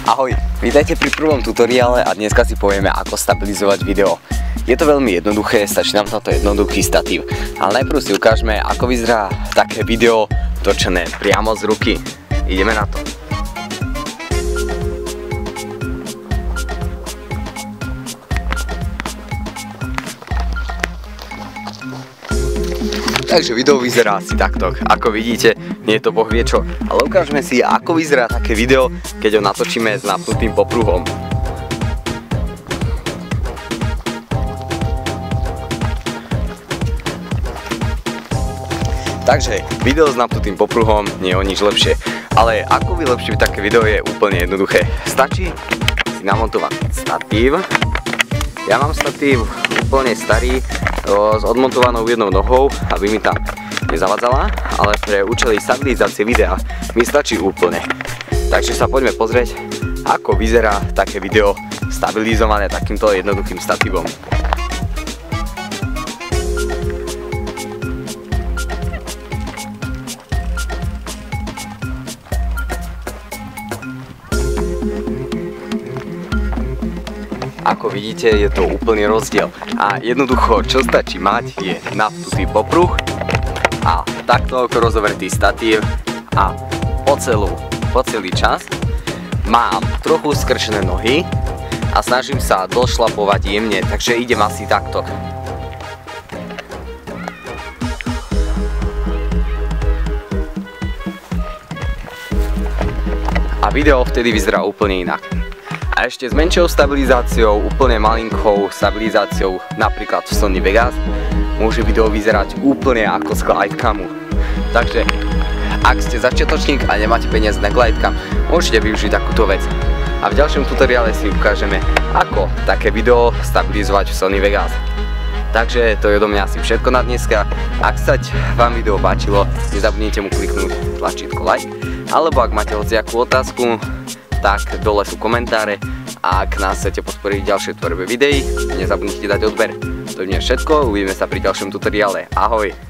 Ahoj, vítajte pri prvom tutoriále a dneska si povieme, ako stabilizovať video. Je to veľmi jednoduché, stačí nám na to jednoduchý statív. Ale najprv si ukážeme, ako vyzerá také video točené priamo z ruky. Ideme na to. Takže video vyzerá asi takto. Ako vidíte, nie je to boh vie čo. Ale ukážeme si, ako vyzerá také video, keď ho natočíme s napnutým popruhom. Takže video s napnutým popruhom nie je o nič lepšie. Ale ako vylepšiť také video je úplne jednoduché. Stačí si namontovať statív. Ja mám statív úplne starý s odmontovanou jednou nohou, aby mi tam nezavadzala, ale pre účely stabilizácie videa mi stačí úplne. Takže sa poďme pozrieť, ako vyzerá také video stabilizované takýmto jednoduchým statívom. Ako vidíte, je to úplný rozdiel a jednoducho, čo stačí mať, je napnutý popruh a takto rozovretý statív a po celý čas mám trochu skrčené nohy a snažím sa došlapovať jemne, takže idem asi takto. A video vtedy vyzerá úplne inak. A ešte s menšou stabilizáciou, úplne malinkou stabilizáciou, napríklad v Sony Vegas, môže video vyzerať úplne ako z glidekamu. Takže, ak ste začiatočník a nemáte peniaze na glidecam, môžete využiť takúto vec. A v ďalšom tutoriále si ukážeme, ako také video stabilizovať v Sony Vegas. Takže to je odo mňa asi všetko na dneska. Ak sa vám video páčilo, nezabudnite mu kliknúť tlačítko like, alebo ak máte hociakú otázku, tak dole sú komentáre a ak nás chcete podporiť ďalšie tvorbe videí, nezabudnite dať odber. To je všetko, uvidíme sa pri ďalšom tutoriále. Ahoj!